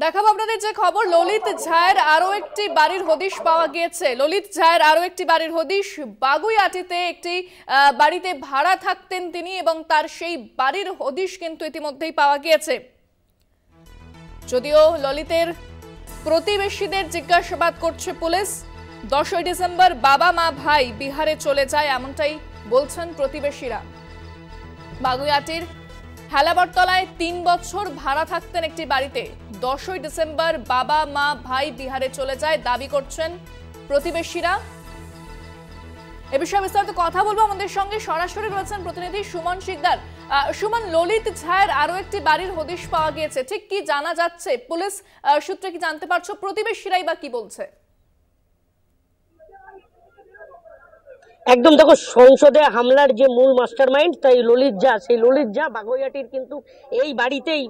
দেখাবো আপনাদের যে খবর, ললিত ঝায়ের আরো একটি বাড়ির হদিশ পাওয়া গিয়েছে। ললিত ঝায়ের আরো একটি বাড়ির হদিশ, বাগুইআটিতে একটি বাড়িতে ভাড়া থাকতেন তিনি এবং তার সেই বাড়ির হদিশ কিন্তু ইতিমধ্যেই পাওয়া গিয়েছে। যদিও ললিতের প্রতিবেশীদের জিজ্ঞাসাবাদ করছে পুলিশ। 10ই ডিসেম্বর বাবা মা ভাই বিহারে চলে যায় এমনটাই বলছেন প্রতিবেশীরা। বাগুইআটির হেলাবরতলায় 3 বছর ভাড়া থাকতেন একটি বাড়িতে। 10ই ডিসেম্বর বাবা মা ভাই বিহারে চলে যায় দাবি করছেন প্রতিবেশীরা। এ বিষয়ে বিস্তারিত কথা বলবো, আমাদের সঙ্গে সরাসরি রয়েছেন প্রতিনিধি সুমন শিকদার। সুমন, ললিত ঝায়ের আরো একটি বাড়ির হদিশ পাওয়া গিয়েছে, ঠিক কি জানা যাচ্ছে? পুলিশ সূত্রে কি জানতে পারছো? প্রতিবেশীরাই বা কি বলছে? একদম দেখো, সংসদে হামলার যে মূল মাস্টারমাইন্ড তাই ললিত ঝা, সেই ললিত ঝা বাগুইআটির কিন্তু এই বাড়িতেই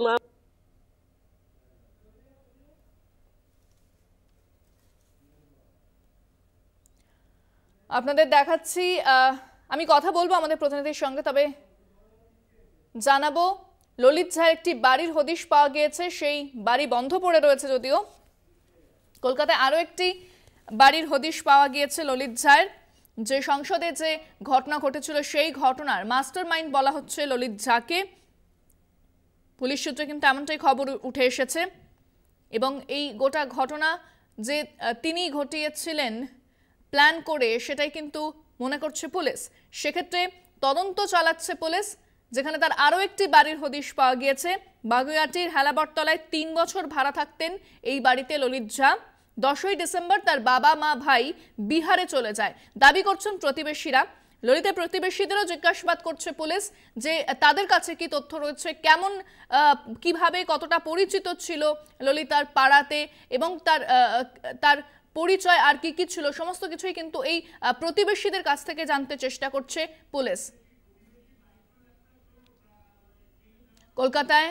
আপনাদের দেখাচ্ছি, আমি কথা বলবো আমাদের প্রতিনিধির সঙ্গে, তবে জানাবো ললিত ঝায়ের একটি বাড়ির হদিশ পাওয়া গিয়েছে। সেই বাড়ি বন্ধ পড়ে রয়েছে, যদিও কলকাতায় আরো একটি বাড়ির হদিশ পাওয়া গিয়েছে ললিত ঝায়ের। যে সংসদে যে ঘটনা ঘটেছিল সেই ঘটনার মাস্টারমাইন্ড বলা হচ্ছে ললিত ঝাকে। পুলিশ সূত্রে কিন্তু এমনটাই খবর উঠে এসেছে এবং এই গোটা ঘটনা যে তিনি ঘটিয়েছিলেন প্ল্যান করে, সেটাই কিন্তু মনে করছে পুলিশ। সেক্ষেত্রে তদন্ত চালাচ্ছে পুলিশ, যেখানে তার আরও একটি বাড়ির হদিশ পাওয়া গিয়েছে। বাগুইআটির হেলাবরতলায় 3 বছর ভাড়া থাকতেন এই বাড়িতে ললিত ঝা। 10ই ডিসেম্বর তার বাবা মা ভাই বিহারে চলে যায় দাবি করছেন প্রতিবেশীরা। ললিতের প্রতিবেশীদেরও জিজ্ঞাসাবাদ করছে পুলিশ যে তাদের কাছে কি তথ্য রয়েছে, কেমন কিভাবে কতটা পরিচিত ছিল ললিতার পাড়াতে এবং তার পরিচয় আর কি কি ছিল, সমস্ত কিছুই কিন্তু এই প্রতিবেশীদের কাছ থেকে জানতে চেষ্টা করছে পুলিশ। কলকাতায়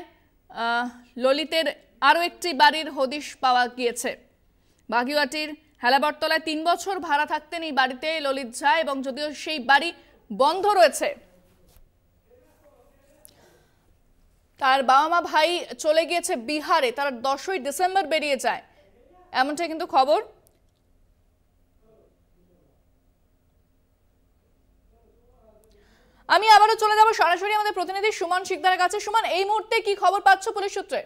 ললিতের আরো একটি বাড়ির হদিশ পাওয়া গিয়েছে। বাগুইআটির হেলাবরতলায় 3 বছর ভাড়া থাকতেন এই বাড়িতে ললিত ঝা, এবং যদিও সেই বাড়ি বন্ধ রয়েছে, তার বাবা মা ভাই চলে গিয়েছে বিহারে, তারা 10ই ডিসেম্বর বেরিয়ে যায় এমনটাই কিন্তু খবর। আমি আবারও চলে যাব সরাসরি আমাদের প্রতিনিধি সুমন শিকদারের কাছে। সুমন, এই মুহূর্তে কি খবর পাচ্ছ পুলিশ সূত্রে?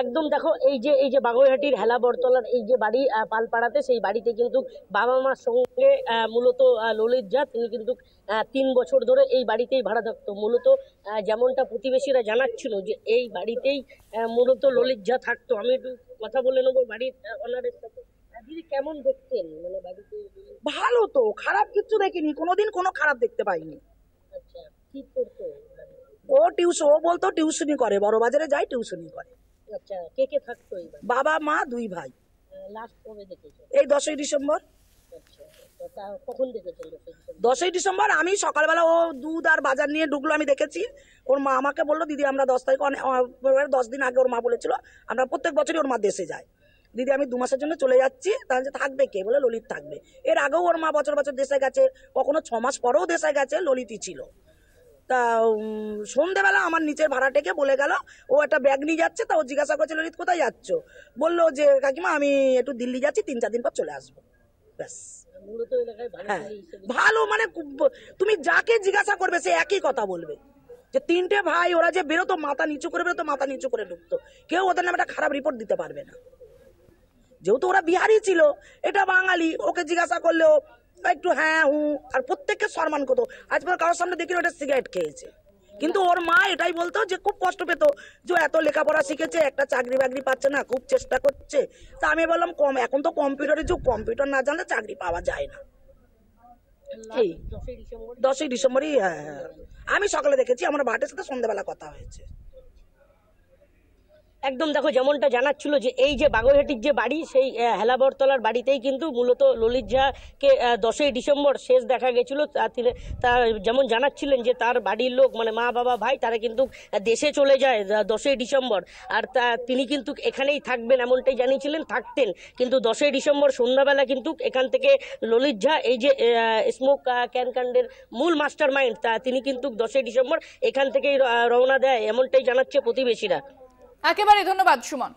একদম দেখো, এই যে বাগুইআটির হেলাবরতলার এই যে বাড়ি পালপাড়াতে, সেই বাড়িতে কিন্তু বাবা মার সঙ্গে মূলত ললিত ঝা তিনি কিন্তু 3 বছর ধরে এই বাড়িতেই ভাড়া থাকতো। মূলত যেমনটা প্রতিবেশীরা জানাচ্ছিল যে এই বাড়িতেই মূলত ললিত ঝা থাকতো। আমি একটু কথা বলে নেবো বাড়ির ওনারের সাথে। দিদি, কেমন দেখতেন মানে বাড়িতে? ভালো তো, খারাপ কিছু দেখিনি, কোনোদিন কোনো খারাপ দেখতে পাইনি। আচ্ছা, কি করতো? ও বলতো টিউশনি করে, বড় বাজারে যায় টিউশনি করে। আচ্ছা, কে কে থাকতো? বাবা মা 2 ভাই। লাস্ট কবে দেখেছো? এই 10ই ডিসেম্বর। আচ্ছা, কখন দেখেছেন? 10ই ডিসেম্বর আমি সকালবেলা, ও দুধ আর বাজার নিয়ে ঢুকলো, আমি দেখেছি। ওর মা আমাকে বললো, দিদি আমরা 10 তারিখ 10 দিন আগে ওর মা বলেছিল আমরা প্রত্যেক বছরই ওর মা দেশে যায়, দিদি আমি 2 মাসের জন্য চলে যাচ্ছি। তাহলে থাকবে কে? বলে ললিত থাকবে। এর আগেও ওর মা বছর বছর দেশে গেছে, কখনো 6 মাস পরেও দেশে গেছে, ললিতই ছিল। তা সন্ধ্যেবেলা আমার নিচের ভাড়াটেকে বলে গেল ও একটা ব্যাগ নিয়ে যাচ্ছে। তা ও জিজ্ঞাসা করছে, ললিত কোথায় যাচ্ছ? বললো যে কাকিমা আমি একটু দিল্লি যাচ্ছি, 3-4 দিন পর চলে আসবো। ব্যাস। হ্যাঁ, ভালো মানে তুমি যাকে জিজ্ঞাসা করবে সে একই কথা বলবে যে 3টে ভাই ওরা যে বেরোতো মাথা নিচু করে বেরোতো, মাথা নিচু করে ঢুকতো, কেউ ওদের নামে একটা খারাপ রিপোর্ট দিতে পারবে না। যেহেতু ওরা বিহারি ছিল, এটা বাঙালি, ওকে জিজ্ঞাসা করলেও একটু হ্যাঁ হু, আর প্রত্যেককে সম্মান করতো। আজ পর কারোর সামনে দেখি ওটা সিগারেট খেয়েছে, কিন্তু ওর মা এটাই বলতো যে খুব কষ্ট পেত যে এত লেখাপড়া শিখেছে, একটা চাকরি বাকরি পাচ্ছে না, খুব চেষ্টা করছে। তা আমি বললাম এখন তো কম্পিউটারের যুগ, কম্পিউটার না জানলে চাকরি পাওয়া যায় না। এই 10ই ডিসেম্বরই, হ্যাঁ, আমি সকালে দেখেছি, আমার ভাটের সাথে সন্ধ্যাবেলা কথা হয়েছে। একদম দেখো যেমনটা জানাচ্ছিল যে এই যে বাগুইহাটির যে বাড়ি সেই হেলাবরতলার বাড়িতেই কিন্তু মূলত ললিত ঝাকে 10ই ডিসেম্বর শেষ দেখা গেছিল। তিনি তার যেমন জানাচ্ছিলেন যে তার বাড়ির লোক মানে মা বাবা ভাই তারা কিন্তু দেশে চলে যায় 10ই ডিসেম্বর, আর তিনি কিন্তু এখানেই থাকবেন এমনটাই জানিয়েছিলেন, থাকতেন। কিন্তু 10ই ডিসেম্বর সন্ধ্যাবেলা কিন্তু এখান থেকে ললিত ঝা এই যে স্মোক ক্যান কাণ্ডের মূল মাস্টার মাইন্ড তিনি কিন্তু 10ই ডিসেম্বর এখান থেকেই রওনা দেয় এমনটাই জানাচ্ছে প্রতিবেশীরা। একেবারে ধন্যবাদ সুমন।